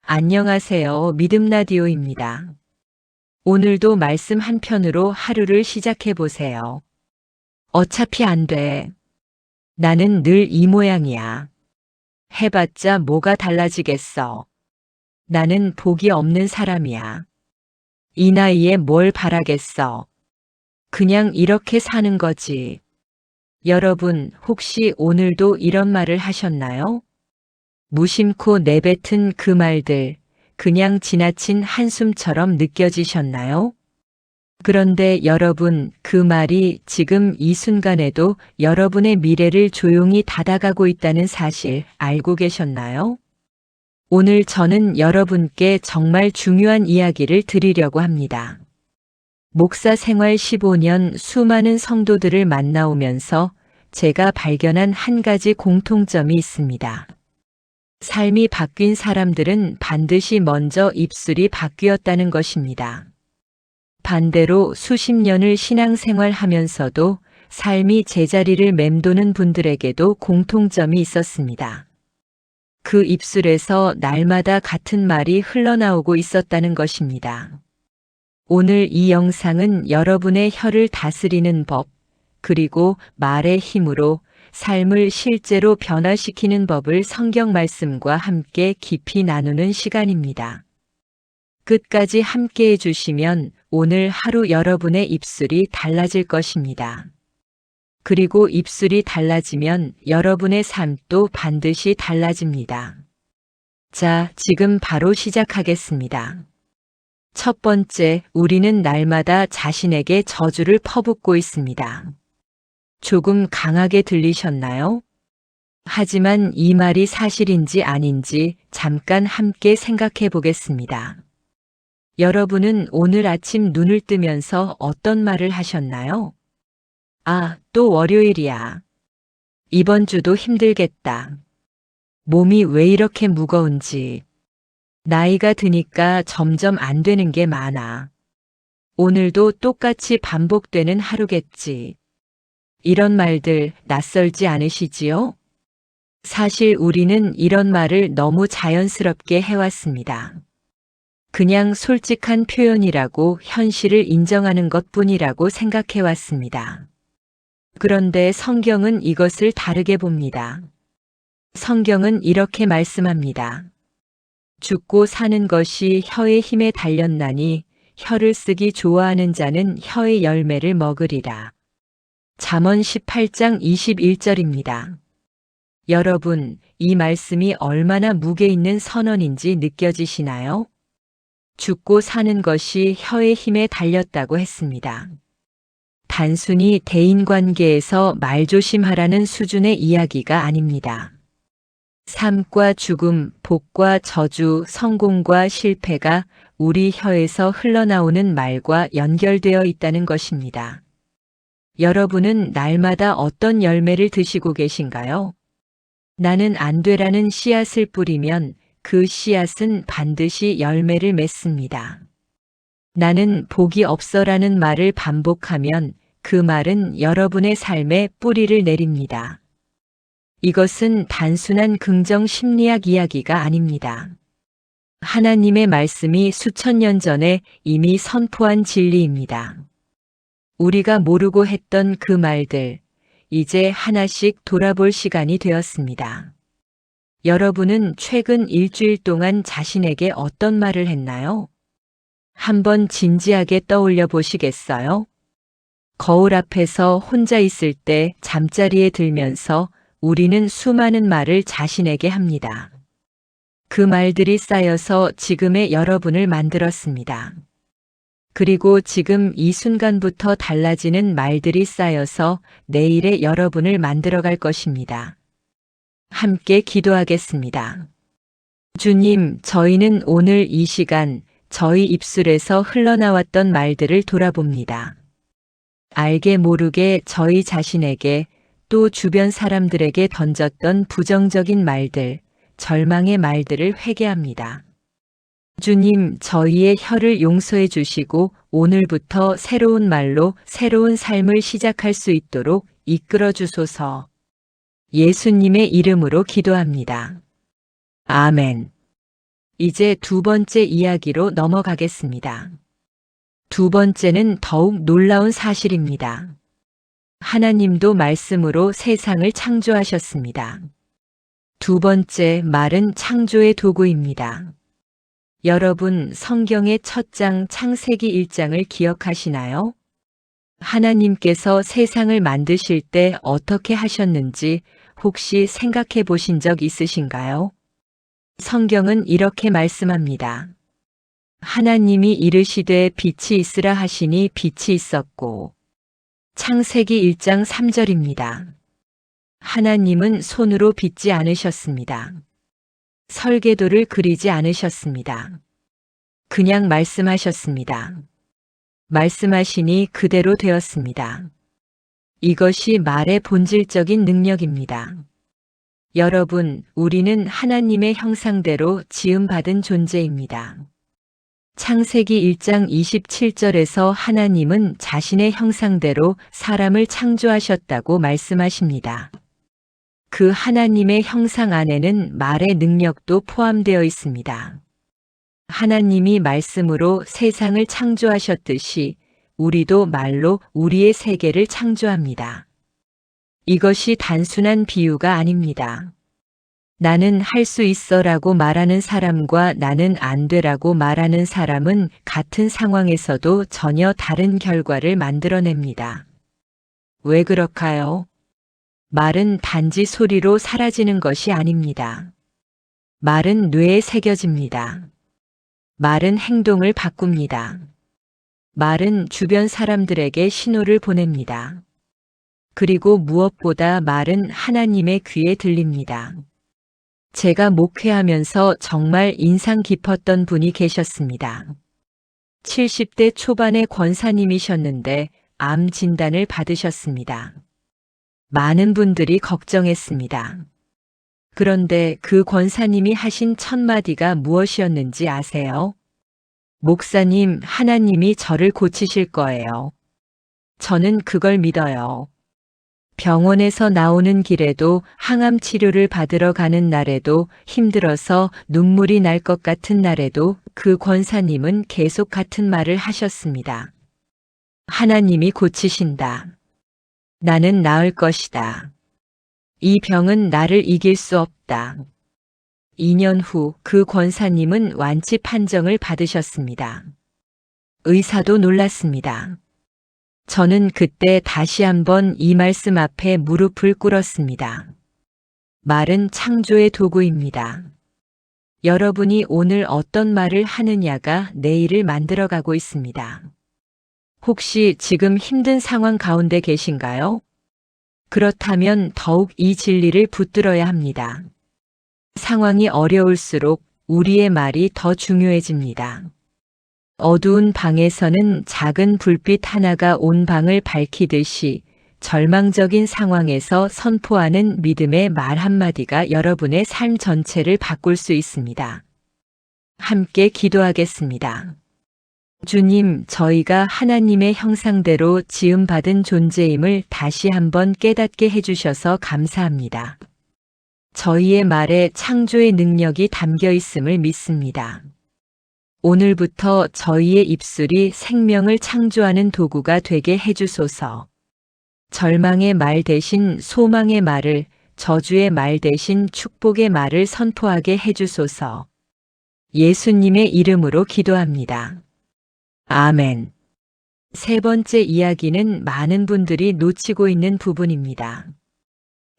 안녕하세요. 믿음 라디오입니다. 오늘도 말씀 한 편으로 하루를 시작해 보세요. 어차피 안 돼. 나는 늘 이 모양이야. 해봤자 뭐가 달라지겠어. 나는 복이 없는 사람이야. 이 나이에 뭘 바라겠어. 그냥 이렇게 사는 거지. 여러분, 혹시 오늘도 이런 말을 하셨나요? 무심코 내뱉은 그 말들, 그냥 지나친 한숨처럼 느껴지셨나요? 그런데 여러분, 그 말이 지금 이 순간에도 여러분의 미래를 조용히 닫아가고 있다는 사실 알고 계셨나요? 오늘 저는 여러분께 정말 중요한 이야기를 드리려고 합니다. 목사 생활 15년 수많은 성도들을 만나오면서 제가 발견한 한 가지 공통점이 있습니다. 삶이 바뀐 사람들은 반드시 먼저 입술이 바뀌었다는 것입니다. 반대로 수십 년을 신앙생활 하면서도 삶이 제자리를 맴도는 분들에게도 공통점이 있었습니다. 그 입술에서 날마다 같은 말이 흘러나오고 있었다는 것입니다. 오늘 이 영상은 여러분의 혀를 다스리는 법, 그리고 말의 힘으로 삶을 실제로 변화시키는 법을 성경 말씀과 함께 깊이 나누는 시간입니다. 끝까지 함께 해주시면 오늘 하루 여러분의 입술이 달라질 것입니다. 그리고 입술이 달라지면 여러분의 삶도 반드시 달라집니다. 자, 지금 바로 시작하겠습니다. 첫 번째, 우리는 날마다 자신에게 저주를 퍼붓고 있습니다. 조금 강하게 들리셨나요? 하지만 이 말이 사실인지 아닌지 잠깐 함께 생각해 보겠습니다. 여러분은 오늘 아침 눈을 뜨면서 어떤 말을 하셨나요? 아, 또 월요일이야. 이번 주도 힘들겠다. 몸이 왜 이렇게 무거운지. 나이가 드니까 점점 안 되는 게 많아. 오늘도 똑같이 반복되는 하루겠지. 이런 말들 낯설지 않으시지요? 사실 우리는 이런 말을 너무 자연스럽게 해왔습니다. 그냥 솔직한 표현이라고 현실을 인정하는 것뿐이라고 생각해왔습니다. 그런데 성경은 이것을 다르게 봅니다. 성경은 이렇게 말씀합니다. 죽고 사는 것이 혀의 힘에 달렸나니 혀를 쓰기 좋아하는 자는 혀의 열매를 먹으리라. 잠언 18장 21절입니다. 여러분, 이 말씀이 얼마나 무게 있는 선언인지 느껴지시나요? 죽고 사는 것이 혀의 힘에 달렸다고 했습니다. 단순히 대인관계에서 말조심하라는 수준의 이야기가 아닙니다. 삶과 죽음, 복과 저주, 성공과 실패가 우리 혀에서 흘러나오는 말과 연결되어 있다는 것입니다. 여러분은 날마다 어떤 열매를 드시고 계신가요? 나는 안 되라는 씨앗을 뿌리면 그 씨앗은 반드시 열매를 맺습니다. 나는 복이 없어라는 말을 반복하면 그 말은 여러분의 삶에 뿌리를 내립니다. 이것은 단순한 긍정 심리학 이야기가 아닙니다. 하나님의 말씀이 수천 년 전에 이미 선포한 진리입니다. 우리가 모르고 했던 그 말들, 이제 하나씩 돌아볼 시간이 되었습니다. 여러분은 최근 일주일 동안 자신에게 어떤 말을 했나요? 한번 진지하게 떠올려 보시겠어요? 거울 앞에서 혼자 있을 때 잠자리에 들면서 우리는 수많은 말을 자신에게 합니다. 그 말들이 쌓여서 지금의 여러분을 만들었습니다. 그리고 지금 이 순간부터 달라지는 말들이 쌓여서 내일의 여러분을 만들어갈 것입니다. 함께 기도하겠습니다. 주님, 저희는 오늘 이 시간 저희 입술에서 흘러나왔던 말들을 돌아봅니다. 알게 모르게 저희 자신에게 또 주변 사람들에게 던졌던 부정적인 말들, 절망의 말들을 회개합니다. 주님, 저희의 혀를 용서해 주시고 오늘부터 새로운 말로 새로운 삶을 시작할 수 있도록 이끌어 주소서. 예수님의 이름으로 기도합니다. 아멘. 이제 두 번째 이야기로 넘어가겠습니다. 두 번째는 더욱 놀라운 사실입니다. 하나님도 말씀으로 세상을 창조하셨습니다. 두 번째 말은 창조의 도구입니다. 여러분, 성경의 첫 장 창세기 1장을 기억하시나요? 하나님께서 세상을 만드실 때 어떻게 하셨는지 혹시 생각해 보신 적 있으신가요? 성경은 이렇게 말씀합니다. 하나님이 이르시되 빛이 있으라 하시니 빛이 있었고. 창세기 1장 3절입니다. 하나님은 손으로 빚지 않으셨습니다. 설계도를 그리지 않으셨습니다. 그냥 말씀하셨습니다. 말씀하시니 그대로 되었습니다. 이것이 말의 본질적인 능력입니다. 여러분, 우리는 하나님의 형상대로 지음받은 존재입니다. 창세기 1장 27절에서 하나님은 자신의 형상대로 사람을 창조하셨다고 말씀하십니다. 그 하나님의 형상 안에는 말의 능력도 포함되어 있습니다. 하나님이 말씀으로 세상을 창조하셨듯이 우리도 말로 우리의 세계를 창조합니다. 이것이 단순한 비유가 아닙니다. 나는 할 수 있어라고 말하는 사람과 나는 안 되라고 말하는 사람은 같은 상황에서도 전혀 다른 결과를 만들어냅니다. 왜 그럴까요? 말은 단지 소리로 사라지는 것이 아닙니다. 말은 뇌에 새겨집니다. 말은 행동을 바꿉니다. 말은 주변 사람들에게 신호를 보냅니다. 그리고 무엇보다 말은 하나님의 귀에 들립니다. 제가 목회하면서 정말 인상 깊었던 분이 계셨습니다. 70대 초반의 권사님이셨는데 암 진단을 받으셨습니다. 많은 분들이 걱정했습니다. 그런데 그 권사님이 하신 첫 마디가 무엇이었는지 아세요? 목사님, 하나님이 저를 고치실 거예요. 저는 그걸 믿어요. 병원에서 나오는 길에도 항암 치료를 받으러 가는 날에도 힘들어서 눈물이 날 것 같은 날에도 그 권사님은 계속 같은 말을 하셨습니다. 하나님이 고치신다. 나는 나을 것이다. 이 병은 나를 이길 수 없다. 2년 후 그 권사님은 완치 판정을 받으셨습니다. 의사도 놀랐습니다. 저는 그때 다시 한번 이 말씀 앞에 무릎을 꿇었습니다. 말은 창조의 도구입니다. 여러분이 오늘 어떤 말을 하느냐가 내일을 만들어가고 있습니다. 혹시 지금 힘든 상황 가운데 계신가요? 그렇다면 더욱 이 진리를 붙들어야 합니다. 상황이 어려울수록 우리의 말이 더 중요해집니다. 어두운 방에서는 작은 불빛 하나가 온 방을 밝히듯이 절망적인 상황에서 선포하는 믿음의 말 한마디가 여러분의 삶 전체를 바꿀 수 있습니다. 함께 기도하겠습니다. 주님, 저희가 하나님의 형상대로 지음받은 존재임을 다시 한번 깨닫게 해주셔서 감사합니다. 저희의 말에 창조의 능력이 담겨 있음을 믿습니다. 오늘부터 저희의 입술이 생명을 창조하는 도구가 되게 해주소서. 절망의 말 대신 소망의 말을, 저주의 말 대신 축복의 말을 선포하게 해주소서. 예수님의 이름으로 기도합니다. 아멘. 세 번째 이야기는 많은 분들이 놓치고 있는 부분입니다.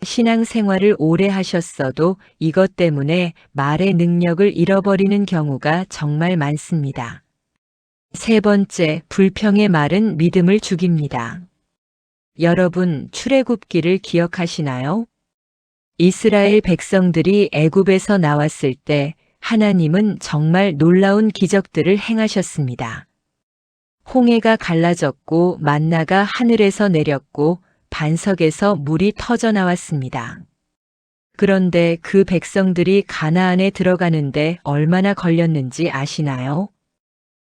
신앙생활을 오래 하셨어도 이것 때문에 말의 능력을 잃어버리는 경우가 정말 많습니다. 세 번째, 불평의 말은 믿음을 죽입니다. 여러분, 출애굽기를 기억하시나요? 이스라엘 백성들이 애굽에서 나왔을 때 하나님은 정말 놀라운 기적들을 행하셨습니다. 홍해가 갈라졌고 만나가 하늘에서 내렸고 반석에서 물이 터져 나왔습니다. 그런데 그 백성들이 가나안에 들어가는데 얼마나 걸렸는지 아시나요?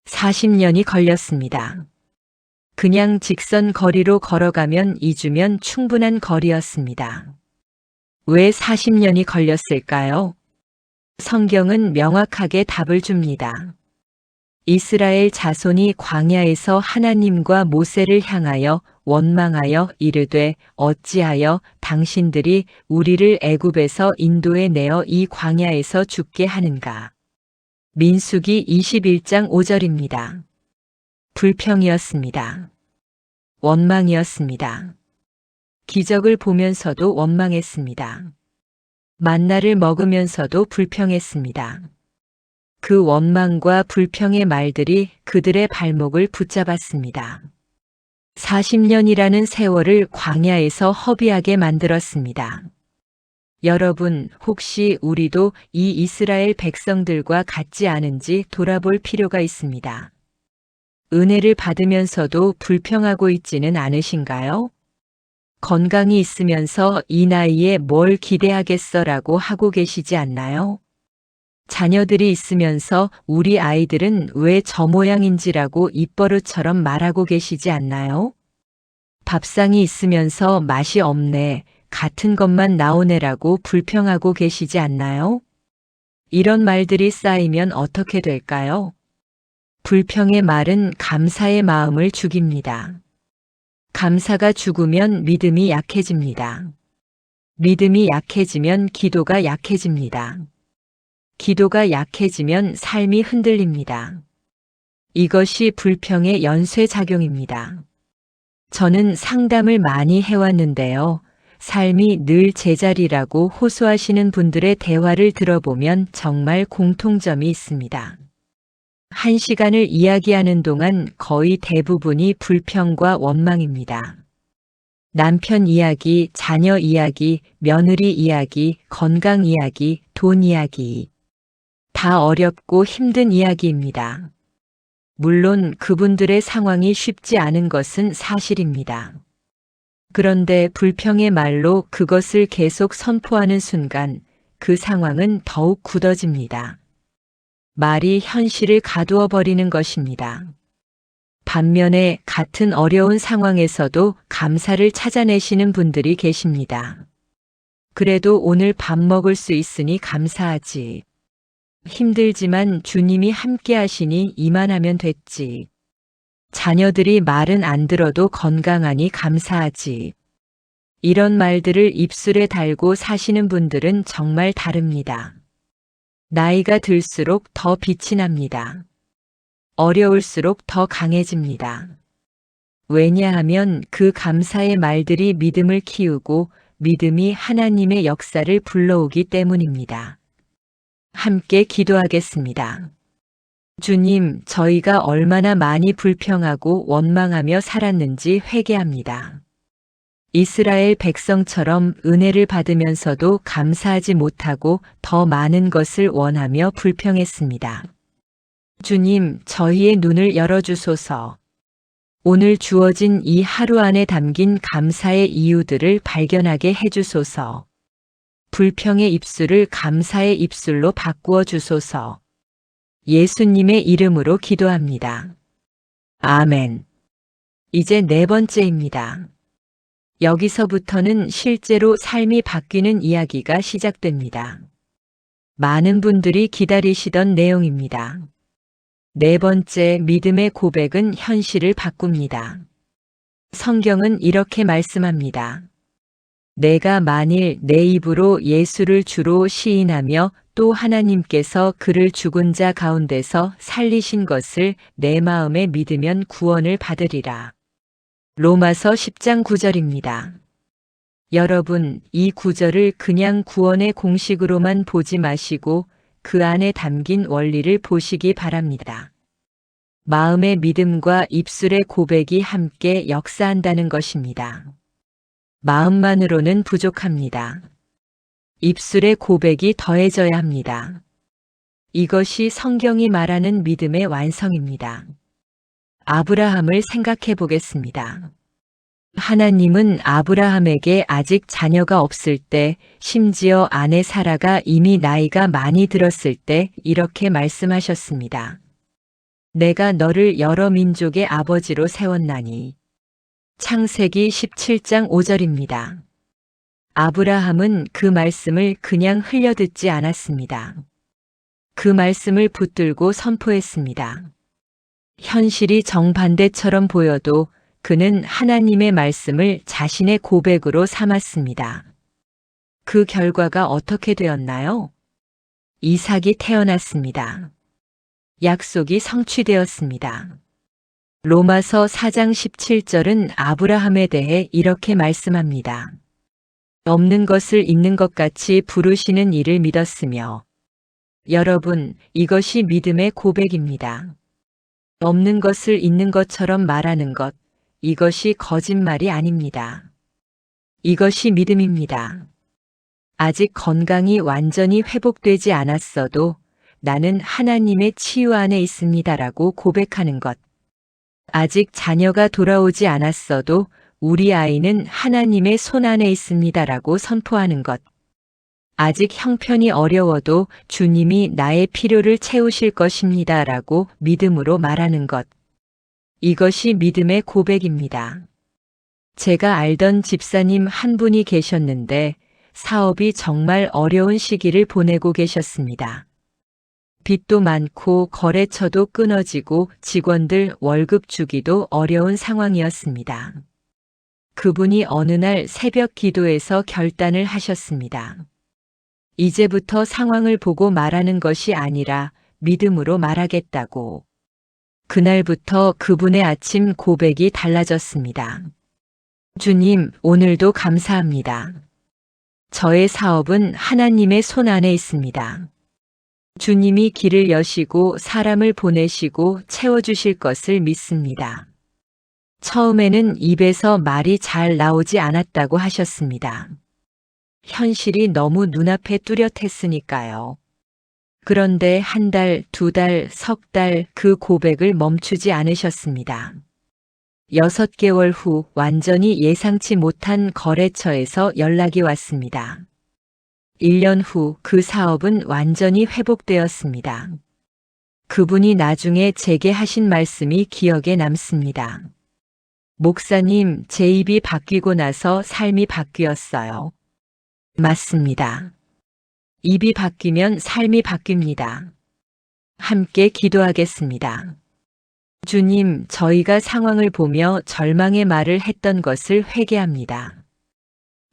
40년이 걸렸습니다. 그냥 직선 거리로 걸어가면 2주면 충분한 거리였습니다. 왜 40년이 걸렸을까요? 성경은 명확하게 답을 줍니다. 이스라엘 자손이 광야에서 하나님과 모세를 향하여 원망하여 이르되 어찌하여 당신들이 우리를 애굽에서 인도해 내어 이 광야에서 죽게 하는가. 민수기 21장 5절입니다. 불평이었습니다. 원망이었습니다. 기적을 보면서도 원망했습니다. 만나를 먹으면서도 불평했습니다. 그 원망과 불평의 말들이 그들의 발목을 붙잡았습니다. 40년이라는 세월을 광야에서 허비하게 만들었습니다. 여러분, 혹시 우리도 이 이스라엘 백성들과 같지 않은지 돌아볼 필요가 있습니다. 은혜를 받으면서도 불평하고 있지는 않으신가요? 건강이 있으면서 이 나이에 뭘 기대하겠어라고 하고 계시지 않나요? 자녀들이 있으면서 우리 아이들은 왜 저 모양인지라고 입버릇처럼 말하고 계시지 않나요? 밥상이 있으면서 맛이 없네, 같은 것만 나오네라고 불평하고 계시지 않나요? 이런 말들이 쌓이면 어떻게 될까요? 불평의 말은 감사의 마음을 죽입니다. 감사가 죽으면 믿음이 약해집니다. 믿음이 약해지면 기도가 약해집니다. 기도가 약해지면 삶이 흔들립니다. 이것이 불평의 연쇄작용입니다. 저는 상담을 많이 해왔는데요. 삶이 늘 제자리라고 호소하시는 분들의 대화를 들어보면 정말 공통점이 있습니다. 1시간을 이야기하는 동안 거의 대부분이 불평과 원망입니다. 남편 이야기, 자녀 이야기, 며느리 이야기, 건강 이야기, 돈 이야기. 다 어렵고 힘든 이야기입니다. 물론 그분들의 상황이 쉽지 않은 것은 사실입니다. 그런데 불평의 말로 그것을 계속 선포하는 순간 그 상황은 더욱 굳어집니다. 말이 현실을 가두어 버리는 것입니다. 반면에 같은 어려운 상황에서도 감사를 찾아내시는 분들이 계십니다. 그래도 오늘 밥 먹을 수 있으니 감사하지. 힘들지만 주님이 함께 하시니 이만하면 됐지. 자녀들이 말은 안 들어도 건강하니 감사하지. 이런 말들을 입술에 달고 사시는 분들은 정말 다릅니다. 나이가 들수록 더 빛이 납니다. 어려울수록 더 강해집니다. 왜냐하면 그 감사의 말들이 믿음을 키우고 믿음이 하나님의 역사를 불러오기 때문입니다. 함께 기도하겠습니다. 주님, 저희가 얼마나 많이 불평하고 원망하며 살았는지 회개합니다. 이스라엘 백성처럼 은혜를 받으면서도 감사하지 못하고 더 많은 것을 원하며 불평했습니다. 주님, 저희의 눈을 열어주소서. 오늘 주어진 이 하루 안에 담긴 감사의 이유들을 발견하게 해주소서. 불평의 입술을 감사의 입술로 바꾸어 주소서. 예수님의 이름으로 기도합니다. 아멘. 이제 4번째입니다. 여기서부터는 실제로 삶이 바뀌는 이야기가 시작됩니다. 많은 분들이 기다리시던 내용입니다. 4번째, 믿음의 고백은 현실을 바꿉니다. 성경은 이렇게 말씀합니다. 내가 만일 내 입으로 예수를 주로 시인하며 또 하나님께서 그를 죽은 자 가운데서 살리신 것을 내 마음에 믿으면 구원을 받으리라. 로마서 10장 9절입니다. 여러분, 이 구절을 그냥 구원의 공식으로만 보지 마시고 그 안에 담긴 원리를 보시기 바랍니다. 마음의 믿음과 입술의 고백이 함께 역사한다는 것입니다. 마음만으로는 부족합니다. 입술의 고백이 더해져야 합니다. 이것이 성경이 말하는 믿음의 완성입니다. 아브라함을 생각해 보겠습니다. 하나님은 아브라함에게 아직 자녀가 없을 때, 심지어 아내 사라가 이미 나이가 많이 들었을 때 이렇게 말씀하셨습니다. 내가 너를 여러 민족의 아버지로 세웠나니. 창세기 17장 5절입니다. 아브라함은 그 말씀을 그냥 흘려듣지 않았습니다. 그 말씀을 붙들고 선포했습니다. 현실이 정반대처럼 보여도 그는 하나님의 말씀을 자신의 고백으로 삼았습니다. 그 결과가 어떻게 되었나요? 이삭이 태어났습니다. 약속이 성취되었습니다. 로마서 4장 17절은 아브라함에 대해 이렇게 말씀합니다. 없는 것을 있는 것 같이 부르시는 이를 믿었으며. 여러분, 이것이 믿음의 고백입니다. 없는 것을 있는 것처럼 말하는 것, 이것이 거짓말이 아닙니다. 이것이 믿음입니다. 아직 건강이 완전히 회복되지 않았어도 나는 하나님의 치유 안에 있습니다라고 고백하는 것. 아직 자녀가 돌아오지 않았어도 우리 아이는 하나님의 손 안에 있습니다라고 선포하는 것. 아직 형편이 어려워도 주님이 나의 필요를 채우실 것입니다라고 믿음으로 말하는 것. 이것이 믿음의 고백입니다. 제가 알던 집사님 한 분이 계셨는데 사업이 정말 어려운 시기를 보내고 계셨습니다. 빚도 많고 거래처도 끊어지고 직원들 월급 주기도 어려운 상황이었습니다. 그분이 어느 날 새벽 기도에서 결단을 하셨습니다. 이제부터 상황을 보고 말하는 것이 아니라 믿음으로 말하겠다고. 그날부터 그분의 아침 고백이 달라졌습니다. 주님, 오늘도 감사합니다. 저의 사업은 하나님의 손 안에 있습니다. 주님이 길을 여시고 사람을 보내시고 채워주실 것을 믿습니다. 처음에는 입에서 말이 잘 나오지 않았다고 하셨습니다. 현실이 너무 눈앞에 뚜렷했으니까요. 그런데 한 달, 두 달, 석 달 그 고백을 멈추지 않으셨습니다. 6개월 후 완전히 예상치 못한 거래처에서 연락이 왔습니다. 1년 후 그 사업은 완전히 회복되었습니다. 그분이 나중에 제게 하신 말씀이 기억에 남습니다. 목사님, 제 입이 바뀌고 나서 삶이 바뀌었어요. 맞습니다. 입이 바뀌면 삶이 바뀝니다. 함께 기도하겠습니다. 주님, 저희가 상황을 보며 절망의 말을 했던 것을 회개합니다.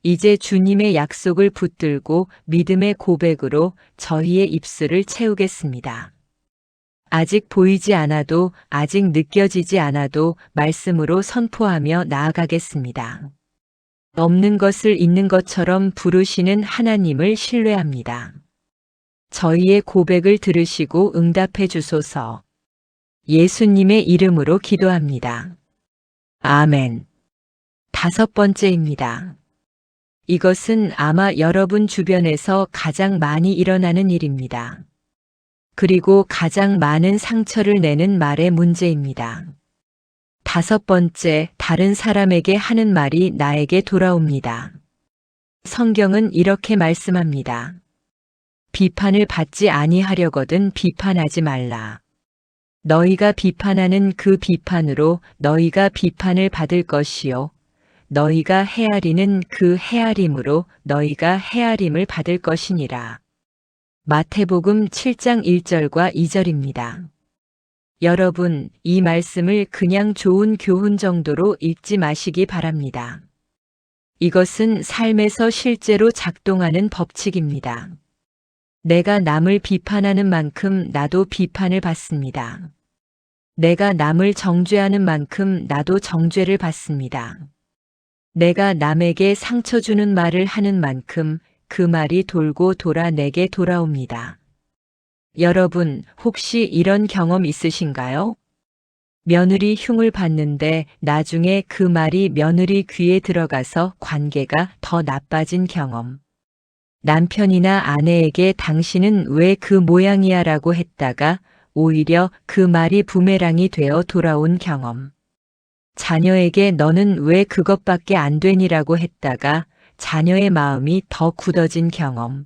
이제 주님의 약속을 붙들고 믿음의 고백으로 저희의 입술을 채우겠습니다. 아직 보이지 않아도, 아직 느껴지지 않아도 말씀으로 선포하며 나아가겠습니다. 없는 것을 있는 것처럼 부르시는 하나님을 신뢰합니다. 저희의 고백을 들으시고 응답해 주소서. 예수님의 이름으로 기도합니다. 아멘. 5번째입니다. 이것은 아마 여러분 주변에서 가장 많이 일어나는 일입니다. 그리고 가장 많은 상처를 내는 말의 문제입니다. 5번째, 다른 사람에게 하는 말이 나에게 돌아옵니다. 성경은 이렇게 말씀합니다. 비판을 받지 아니하려거든 비판하지 말라. 너희가 비판하는 그 비판으로 너희가 비판을 받을 것이요. 너희가 헤아리는 그 헤아림으로 너희가 헤아림을 받을 것이니라. 마태복음 7장 1절과 2절입니다. 여러분, 이 말씀을 그냥 좋은 교훈 정도로 읽지 마시기 바랍니다. 이것은 삶에서 실제로 작동하는 법칙입니다. 내가 남을 비판하는 만큼 나도 비판을 받습니다. 내가 남을 정죄하는 만큼 나도 정죄를 받습니다. 내가 남에게 상처 주는 말을 하는 만큼 그 말이 돌고 돌아 내게 돌아옵니다. 여러분, 혹시 이런 경험 있으신가요? 며느리 흉을 봤는데 나중에 그 말이 며느리 귀에 들어가서 관계가 더 나빠진 경험. 남편이나 아내에게 당신은 왜 그 모양이야 라고 했다가 오히려 그 말이 부메랑이 되어 돌아온 경험. 자녀에게 너는 왜 그것밖에 안 되니라고 했다가 자녀의 마음이 더 굳어진 경험.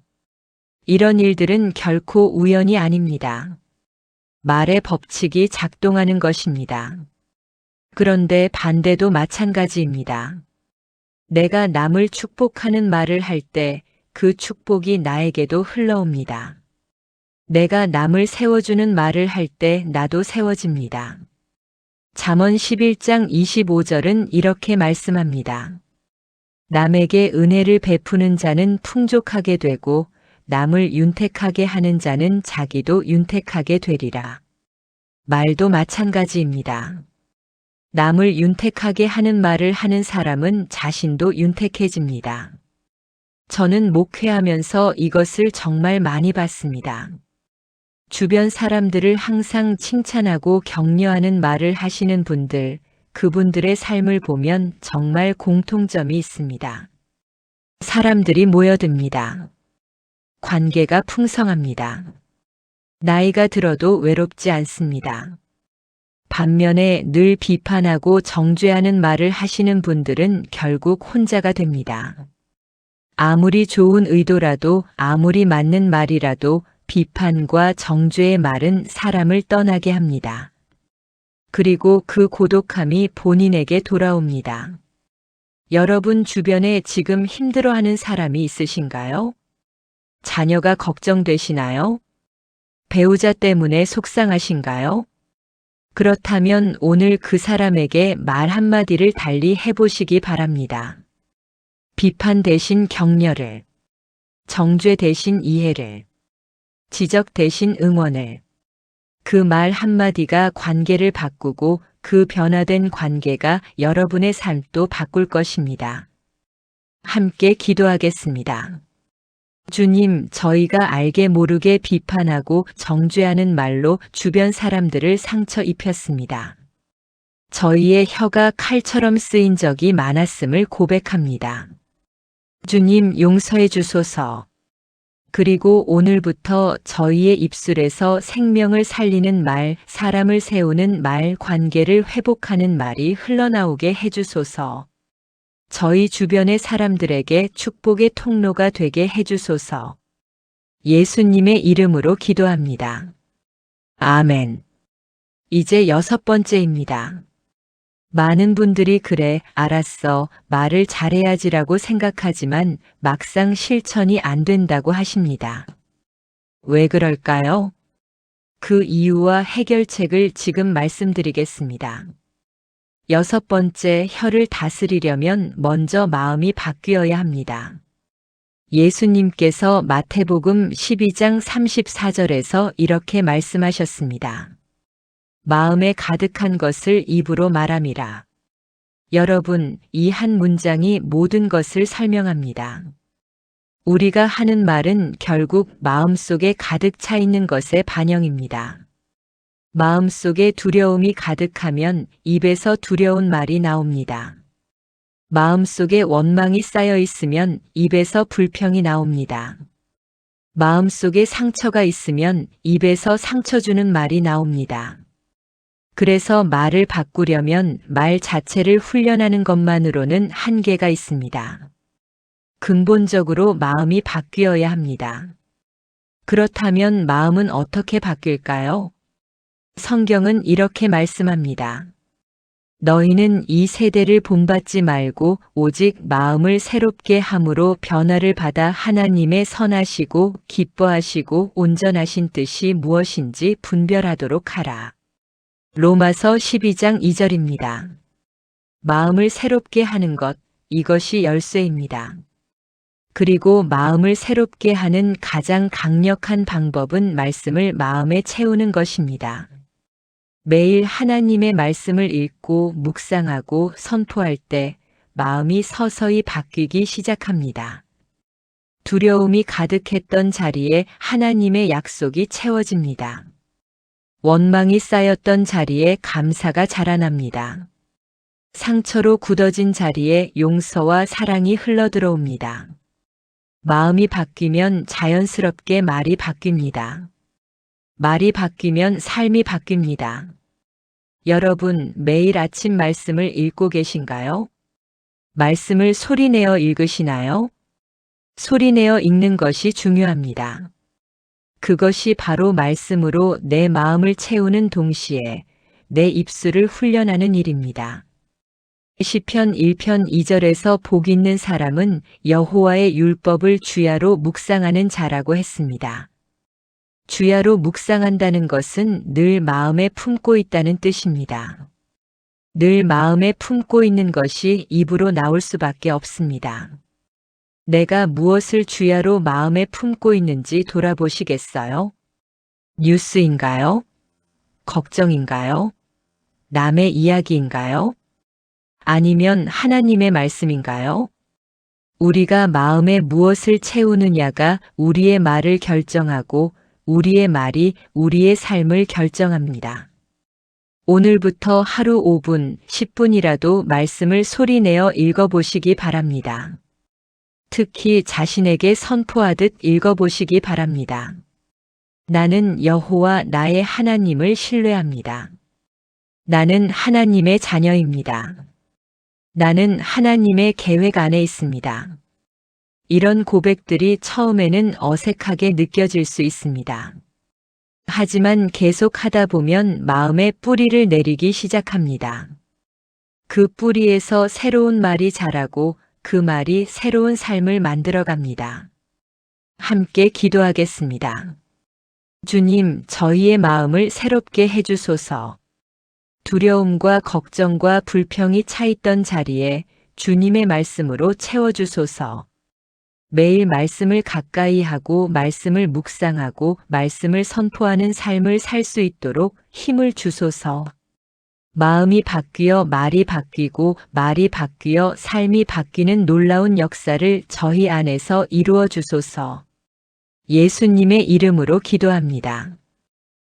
이런 일들은 결코 우연이 아닙니다. 말의 법칙이 작동하는 것입니다. 그런데 반대도 마찬가지입니다. 내가 남을 축복하는 말을 할 때 그 축복이 나에게도 흘러옵니다. 내가 남을 세워주는 말을 할 때 나도 세워집니다. 잠언 11장 25절은 이렇게 말씀합니다. 남에게 은혜를 베푸는 자는 풍족하게 되고 남을 윤택하게 하는 자는 자기도 윤택하게 되리라. 말도 마찬가지입니다. 남을 윤택하게 하는 말을 하는 사람은 자신도 윤택해집니다. 저는 목회하면서 이것을 정말 많이 봤습니다. 주변 사람들을 항상 칭찬하고 격려하는 말을 하시는 분들, 그분들의 삶을 보면 정말 공통점이 있습니다. 사람들이 모여듭니다. 관계가 풍성합니다. 나이가 들어도 외롭지 않습니다. 반면에 늘 비판하고 정죄하는 말을 하시는 분들은 결국 혼자가 됩니다. 아무리 좋은 의도라도 아무리 맞는 말이라도 비판과 정죄의 말은 사람을 떠나게 합니다. 그리고 그 고독함이 본인에게 돌아옵니다. 여러분 주변에 지금 힘들어하는 사람이 있으신가요? 자녀가 걱정되시나요? 배우자 때문에 속상하신가요? 그렇다면 오늘 그 사람에게 말 한마디를 달리 해보시기 바랍니다. 비판 대신 격려를, 정죄 대신 이해를, 지적 대신 응원을. 그 말 한마디가 관계를 바꾸고 그 변화된 관계가 여러분의 삶도 바꿀 것입니다. 함께 기도하겠습니다. 주님, 저희가 알게 모르게 비판하고 정죄하는 말로 주변 사람들을 상처 입혔습니다. 저희의 혀가 칼처럼 쓰인 적이 많았음을 고백합니다. 주님, 용서해 주소서. 그리고 오늘부터 저희의 입술에서 생명을 살리는 말, 사람을 세우는 말, 관계를 회복하는 말이 흘러나오게 해주소서. 저희 주변의 사람들에게 축복의 통로가 되게 해주소서. 예수님의 이름으로 기도합니다. 아멘. 이제 6번째입니다. 많은 분들이 그래, 알았어, 말을 잘해야지라고 생각하지만 막상 실천이 안 된다고 하십니다. 왜 그럴까요? 그 이유와 해결책을 지금 말씀드리겠습니다. 6번째, 혀를 다스리려면 먼저 마음이 바뀌어야 합니다. 예수님께서 마태복음 12장 34절에서 이렇게 말씀하셨습니다. 마음에 가득한 것을 입으로 말함이라. 여러분, 이 한 문장이 모든 것을 설명합니다. 우리가 하는 말은 결국 마음속에 가득 차 있는 것의 반영입니다. 마음속에 두려움이 가득하면 입에서 두려운 말이 나옵니다. 마음속에 원망이 쌓여 있으면 입에서 불평이 나옵니다. 마음속에 상처가 있으면 입에서 상처 주는 말이 나옵니다. 그래서 말을 바꾸려면 말 자체를 훈련하는 것만으로는 한계가 있습니다. 근본적으로 마음이 바뀌어야 합니다. 그렇다면 마음은 어떻게 바뀔까요? 성경은 이렇게 말씀합니다. 너희는 이 세대를 본받지 말고 오직 마음을 새롭게 함으로 변화를 받아 하나님의 선하시고 기뻐하시고 온전하신 뜻이 무엇인지 분별하도록 하라. 로마서 12장 2절입니다. 마음을 새롭게 하는 것, 이것이 열쇠입니다. 그리고 마음을 새롭게 하는 가장 강력한 방법은 말씀을 마음에 채우는 것입니다. 매일 하나님의 말씀을 읽고 묵상하고 선포할 때 마음이 서서히 바뀌기 시작합니다. 두려움이 가득했던 자리에 하나님의 약속이 채워집니다. 원망이 쌓였던 자리에 감사가 자라납니다. 상처로 굳어진 자리에 용서와 사랑이 흘러들어옵니다. 마음이 바뀌면 자연스럽게 말이 바뀝니다. 말이 바뀌면 삶이 바뀝니다. 여러분, 매일 아침 말씀을 읽고 계신가요? 말씀을 소리내어 읽으시나요? 소리내어 읽는 것이 중요합니다. 그것이 바로 말씀으로 내 마음을 채우는 동시에 내 입술을 훈련하는 일입니다. 시편 1편 2절에서 복 있는 사람은 여호와의 율법을 주야로 묵상하는 자라고 했습니다. 주야로 묵상한다는 것은 늘 마음에 품고 있다는 뜻입니다. 늘 마음에 품고 있는 것이 입으로 나올 수밖에 없습니다. 내가 무엇을 주야로 마음에 품고 있는지 돌아보시겠어요? 뉴스인가요? 걱정인가요? 남의 이야기인가요? 아니면 하나님의 말씀인가요? 우리가 마음에 무엇을 채우느냐가 우리의 말을 결정하고 우리의 말이 우리의 삶을 결정합니다. 오늘부터 하루 5분, 10분이라도 말씀을 소리내어 읽어보시기 바랍니다. 특히 자신에게 선포하듯 읽어보시기 바랍니다. 나는 여호와 나의 하나님을 신뢰합니다. 나는 하나님의 자녀입니다. 나는 하나님의 계획 안에 있습니다. 이런 고백들이 처음에는 어색하게 느껴질 수 있습니다. 하지만 계속 하다 보면 마음에 뿌리를 내리기 시작합니다. 그 뿌리에서 새로운 말이 자라고 그 말이 새로운 삶을 만들어갑니다. 함께 기도하겠습니다. 주님, 저희의 마음을 새롭게 해주소서. 두려움과 걱정과 불평이 차있던 자리에 주님의 말씀으로 채워주소서. 매일 말씀을 가까이 하고 말씀을 묵상하고 말씀을 선포하는 삶을 살 수 있도록 힘을 주소서. 마음이 바뀌어 말이 바뀌고 말이 바뀌어 삶이 바뀌는 놀라운 역사를 저희 안에서 이루어 주소서. 예수님의 이름으로 기도합니다.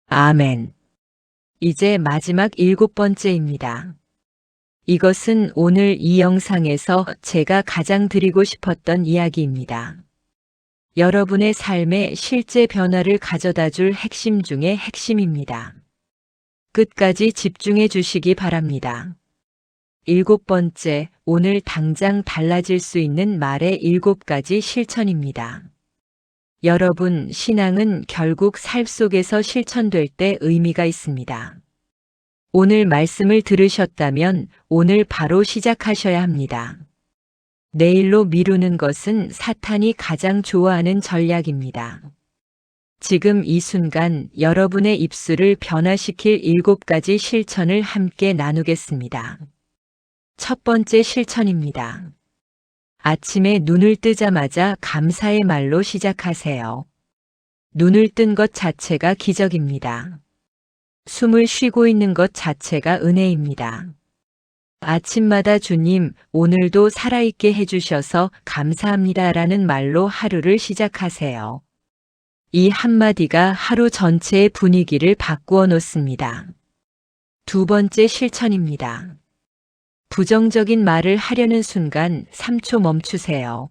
아멘. 이제 마지막 7번째입니다. 이것은 오늘 이 영상에서 제가 가장 드리고 싶었던 이야기입니다. 여러분의 삶에 실제 변화를 가져다 줄 핵심 중의 핵심입니다. 끝까지 집중해 주시기 바랍니다. 7번째, 오늘 당장 달라질 수 있는 말의 7가지 실천입니다. 여러분, 신앙은 결국 삶 속에서 실천될 때 의미가 있습니다. 오늘 말씀을 들으셨다면 오늘 바로 시작하셔야 합니다. 내일로 미루는 것은 사탄이 가장 좋아하는 전략입니다. 지금 이 순간 여러분의 입술을 변화시킬 7가지 실천을 함께 나누겠습니다. 첫 번째 실천입니다. 아침에 눈을 뜨자마자 감사의 말로 시작하세요. 눈을 뜬 것 자체가 기적입니다. 숨을 쉬고 있는 것 자체가 은혜입니다. 아침마다 주님, 오늘도 살아있게 해주셔서 감사합니다라는 말로 하루를 시작하세요. 이 한마디가 하루 전체의 분위기를 바꾸어 놓습니다. 두 번째 실천입니다. 부정적인 말을 하려는 순간 3초 멈추세요.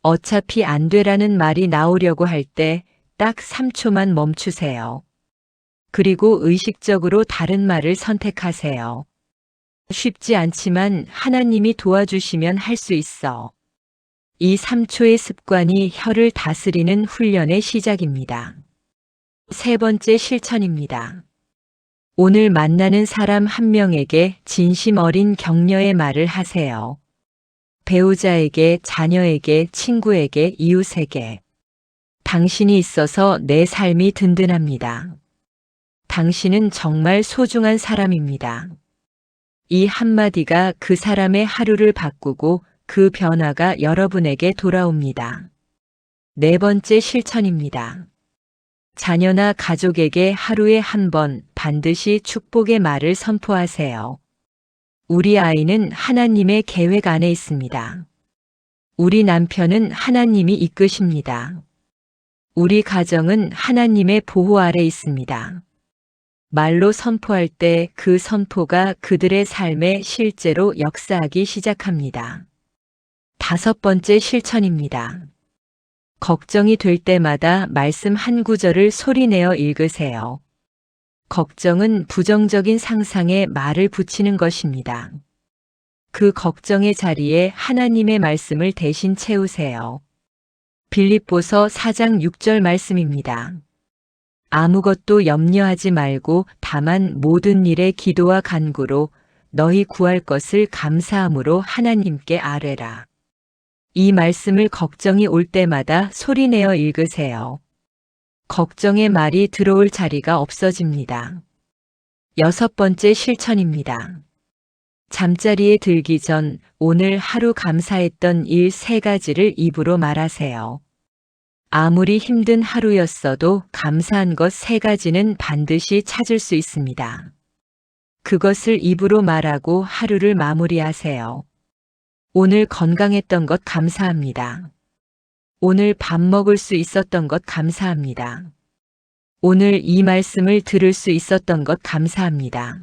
어차피 안 되라는 말이 나오려고 할 때 딱 3초만 멈추세요. 그리고 의식적으로 다른 말을 선택하세요. 쉽지 않지만 하나님이 도와주시면 할 수 있어. 이 3초의 습관이 혀를 다스리는 훈련의 시작입니다. 세 번째 실천입니다. 오늘 만나는 사람 한 명에게 진심 어린 격려의 말을 하세요. 배우자에게, 자녀에게, 친구에게, 이웃에게. 당신이 있어서 내 삶이 든든합니다. 당신은 정말 소중한 사람입니다. 이 한마디가 그 사람의 하루를 바꾸고 그 변화가 여러분에게 돌아옵니다. 네 번째 실천입니다. 자녀나 가족에게 하루에 한 번 반드시 축복의 말을 선포하세요. 우리 아이는 하나님의 계획 안에 있습니다. 우리 남편은 하나님이 이끄십니다. 우리 가정은 하나님의 보호 아래 있습니다. 말로 선포할 때 그 선포가 그들의 삶에 실제로 역사하기 시작합니다. 다섯 번째 실천입니다. 걱정이 될 때마다 말씀 한 구절을 소리내어 읽으세요. 걱정은 부정적인 상상에 말을 붙이는 것입니다. 그 걱정의 자리에 하나님의 말씀을 대신 채우세요. 빌립보서 4장 6절 말씀입니다. 아무것도 염려하지 말고 다만 모든 일에 기도와 간구로 너희 구할 것을 감사함으로 하나님께 아뢰라. 이 말씀을 걱정이 올 때마다 소리내어 읽으세요. 걱정의 말이 들어올 자리가 없어집니다. 6번째 실천입니다. 잠자리에 들기 전 오늘 하루 감사했던 일 3가지를 입으로 말하세요. 아무리 힘든 하루였어도 감사한 것 3가지는 반드시 찾을 수 있습니다. 그것을 입으로 말하고 하루를 마무리하세요. 오늘 건강했던 것 감사합니다. 오늘 밥 먹을 수 있었던 것 감사합니다. 오늘 이 말씀을 들을 수 있었던 것 감사합니다.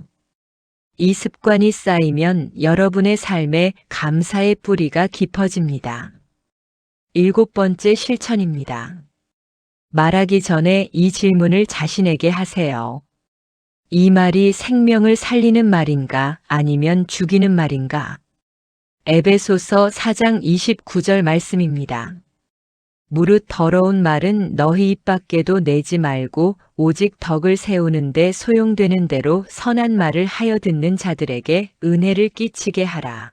이 습관이 쌓이면 여러분의 삶에 감사의 뿌리가 깊어집니다. 7번째 실천입니다. 말하기 전에 이 질문을 자신에게 하세요. 이 말이 생명을 살리는 말인가 아니면 죽이는 말인가? 에베소서 4장 29절 말씀입니다. 무릇 더러운 말은 너희 입 밖에도 내지 말고 오직 덕을 세우는데 소용되는 대로 선한 말을 하여 듣는 자들에게 은혜를 끼치게 하라.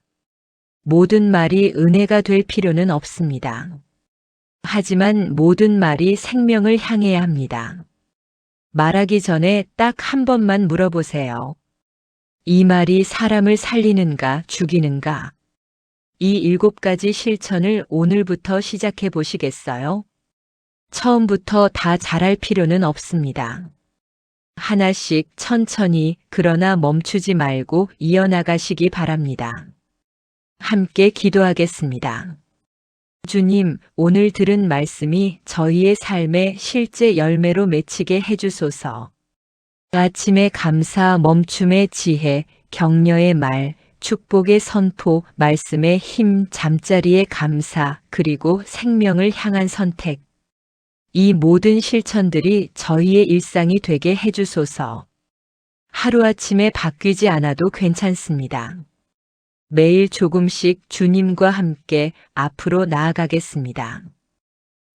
모든 말이 은혜가 될 필요는 없습니다. 하지만 모든 말이 생명을 향해야 합니다. 말하기 전에 딱 한 번만 물어보세요. 이 말이 사람을 살리는가 죽이는가? 이 7가지 실천을 오늘부터 시작해 보시겠어요? 처음부터 다 잘할 필요는 없습니다. 하나씩 천천히 그러나 멈추지 말고 이어나가시기 바랍니다. 함께 기도하겠습니다. 주님, 오늘 들은 말씀이 저희의 삶에 실제 열매로 맺히게 해주소서. 아침의 감사, 멈춤의 지혜, 격려의 말, 축복의 선포, 말씀의 힘, 잠자리의 감사, 그리고 생명을 향한 선택. 이 모든 실천들이 저희의 일상이 되게 해주소서. 하루아침에 바뀌지 않아도 괜찮습니다. 매일 조금씩 주님과 함께 앞으로 나아가겠습니다.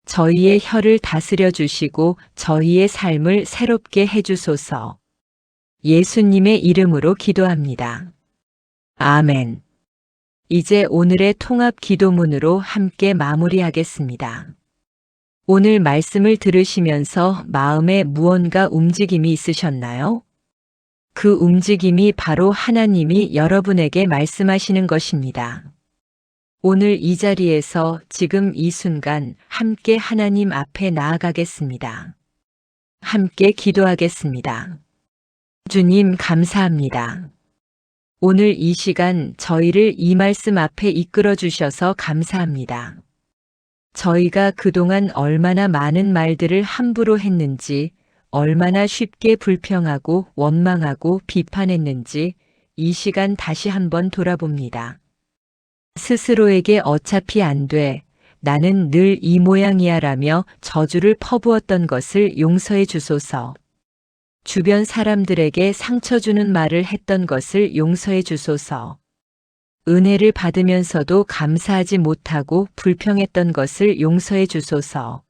저희의 혀를 다스려 주시고 저희의 삶을 새롭게 해주소서. 예수님의 이름으로 기도합니다. 아멘. 이제 오늘의 통합 기도문으로 함께 마무리하겠습니다. 오늘 말씀을 들으시면서 마음에 무언가 움직임이 있으셨나요? 그 움직임이 바로 하나님이 여러분에게 말씀하시는 것입니다. 오늘 이 자리에서 지금 이 순간 함께 하나님 앞에 나아가겠습니다. 함께 기도하겠습니다. 주님 감사합니다. 오늘 이 시간 저희를 이 말씀 앞에 이끌어 주셔서 감사합니다. 저희가 그동안 얼마나 많은 말들을 함부로 했는지, 얼마나 쉽게 불평하고 원망하고 비판했는지 이 시간 다시 한번 돌아봅니다. 스스로에게 어차피 안 돼, 나는 늘 이 모양이야 라며 저주를 퍼부었던 것을 용서해 주소서. 주변 사람들에게 상처 주는 말을 했던 것을 용서해 주소서. 은혜를 받으면서도 감사하지 못하고 불평했던 것을 용서해 주소서.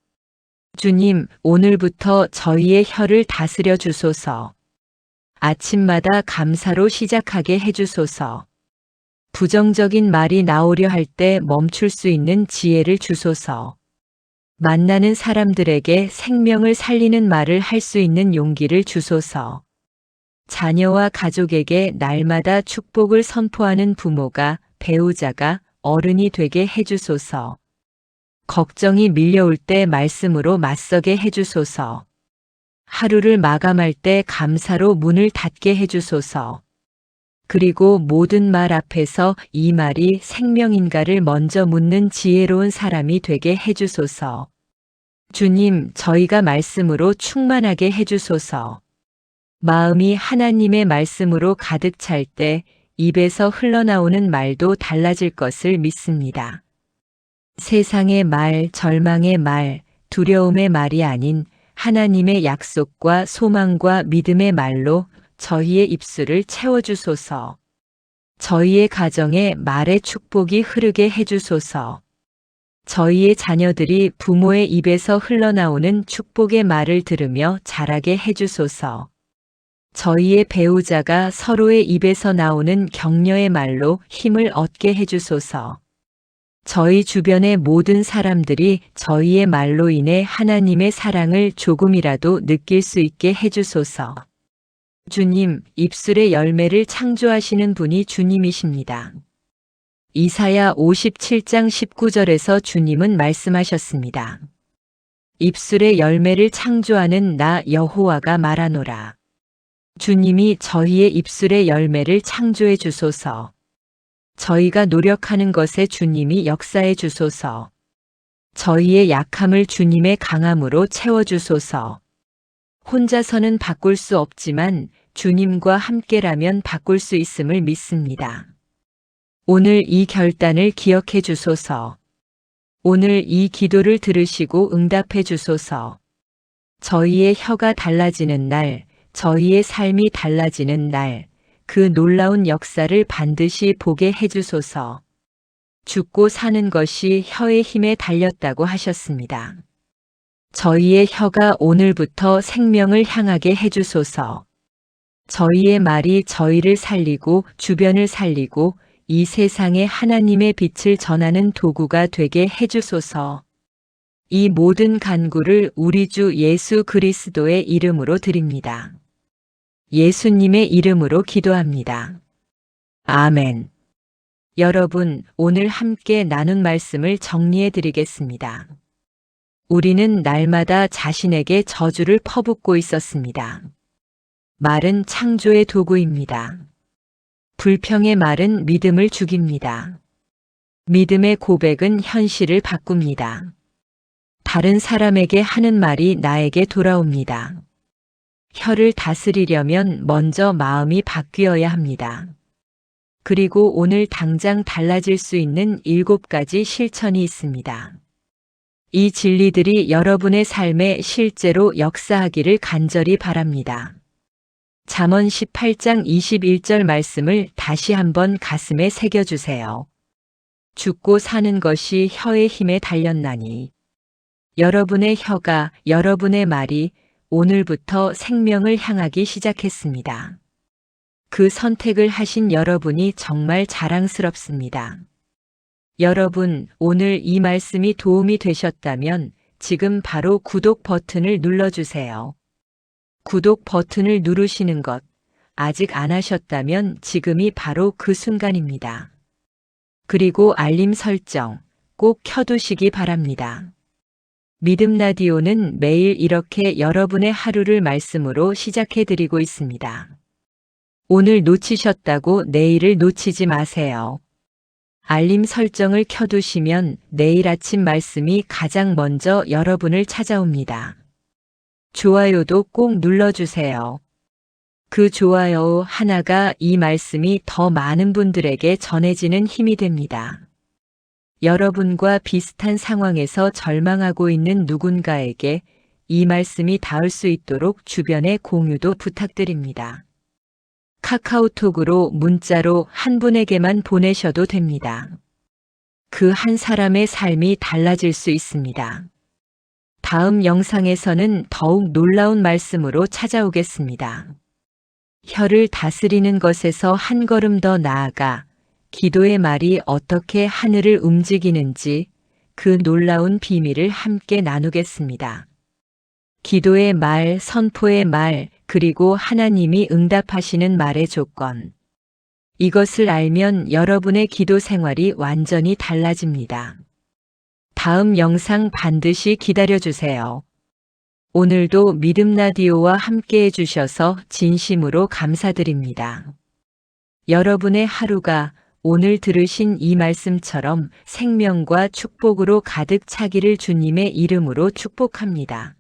주님, 오늘부터 저희의 혀를 다스려 주소서. 아침마다 감사로 시작하게 해주소서. 부정적인 말이 나오려 할 때 멈출 수 있는 지혜를 주소서. 만나는 사람들에게 생명을 살리는 말을 할 수 있는 용기를 주소서. 자녀와 가족에게 날마다 축복을 선포하는 부모가, 배우자가, 어른이 되게 해주소서. 걱정이 밀려올 때 말씀으로 맞서게 해주소서. 하루를 마감할 때 감사로 문을 닫게 해주소서. 그리고 모든 말 앞에서 이 말이 생명인가를 먼저 묻는 지혜로운 사람이 되게 해주소서. 주님, 저희가 말씀으로 충만하게 해주소서. 마음이 하나님의 말씀으로 가득 찰 때 입에서 흘러나오는 말도 달라질 것을 믿습니다. 세상의 말, 절망의 말, 두려움의 말이 아닌 하나님의 약속과 소망과 믿음의 말로 저희의 입술을 채워주소서. 저희의 가정에 말의 축복이 흐르게 해주소서. 저희의 자녀들이 부모의 입에서 흘러나오는 축복의 말을 들으며 자라게 해주소서. 저희의 배우자가 서로의 입에서 나오는 격려의 말로 힘을 얻게 해주소서. 저희 주변의 모든 사람들이 저희의 말로 인해 하나님의 사랑을 조금이라도 느낄 수 있게 해주소서. 주님, 입술의 열매를 창조하시는 분이 주님이십니다. 이사야 57장 19절에서 주님은 말씀하셨습니다. 입술의 열매를 창조하는 나 여호와가 말하노라. 주님이 저희의 입술의 열매를 창조해 주소서. 저희가 노력하는 것에 주님이 역사해 주소서. 저희의 약함을 주님의 강함으로 채워주소서. 혼자서는 바꿀 수 없지만 주님과 함께라면 바꿀 수 있음을 믿습니다. 오늘 이 결단을 기억해 주소서. 오늘 이 기도를 들으시고 응답해 주소서. 저희의 혀가 달라지는 날, 저희의 삶이 달라지는 날, 그 놀라운 역사를 반드시 보게 해주소서. 죽고 사는 것이 혀의 힘에 달렸다고 하셨습니다. 저희의 혀가 오늘부터 생명을 향하게 해주소서. 저희의 말이 저희를 살리고 주변을 살리고 이 세상에 하나님의 빛을 전하는 도구가 되게 해주소서. 이 모든 간구를 우리 주 예수 그리스도의 이름으로 드립니다. 예수님의 이름으로 기도합니다. 아멘. 여러분, 오늘 함께 나눈 말씀을 정리해 드리겠습니다. 우리는 날마다 자신에게 저주를 퍼붓고 있었습니다. 말은 창조의 도구입니다. 불평의 말은 믿음을 죽입니다. 믿음의 고백은 현실을 바꿉니다. 다른 사람에게 하는 말이 나에게 돌아옵니다. 혀를 다스리려면 먼저 마음이 바뀌어야 합니다. 그리고 오늘 당장 달라질 수 있는 7가지 실천이 있습니다. 이 진리들이 여러분의 삶에 실제로 역사하기를 간절히 바랍니다. 잠언 18장 21절 말씀을 다시 한번 가슴에 새겨주세요. 죽고 사는 것이 혀의 힘에 달렸나니. 여러분의 혀가, 여러분의 말이 오늘부터 생명을 향하기 시작했습니다. 그 선택을 하신 여러분이 정말 자랑스럽습니다. 여러분, 오늘 이 말씀이 도움이 되셨다면 지금 바로 구독 버튼을 눌러주세요. 구독 버튼을 누르시는 것, 아직 안 하셨다면 지금이 바로 그 순간입니다. 그리고 알림 설정 꼭 켜두시기 바랍니다. 믿음 라디오는 매일 이렇게 여러분의 하루를 말씀으로 시작해드리고 있습니다. 오늘 놓치셨다고 내일을 놓치지 마세요. 알림 설정을 켜두시면 내일 아침 말씀이 가장 먼저 여러분을 찾아옵니다. 좋아요도 꼭 눌러주세요. 그 좋아요 하나가 이 말씀이 더 많은 분들에게 전해지는 힘이 됩니다. 여러분과 비슷한 상황에서 절망하고 있는 누군가에게 이 말씀이 닿을 수 있도록 주변에 공유도 부탁드립니다. 카카오톡으로 문자로 한 분에게만 보내셔도 됩니다. 그 한 사람의 삶이 달라질 수 있습니다. 다음 영상에서는 더욱 놀라운 말씀으로 찾아오겠습니다. 혀를 다스리는 것에서 한 걸음 더 나아가 기도의 말이 어떻게 하늘을 움직이는지 그 놀라운 비밀을 함께 나누겠습니다. 기도의 말, 선포의 말, 그리고 하나님이 응답하시는 말의 조건. 이것을 알면 여러분의 기도 생활이 완전히 달라집니다. 다음 영상 반드시 기다려주세요. 오늘도 믿음 라디오와 함께 해주셔서 진심으로 감사드립니다. 여러분의 하루가 오늘 들으신 이 말씀처럼 생명과 축복으로 가득 차기를 주님의 이름으로 축복합니다.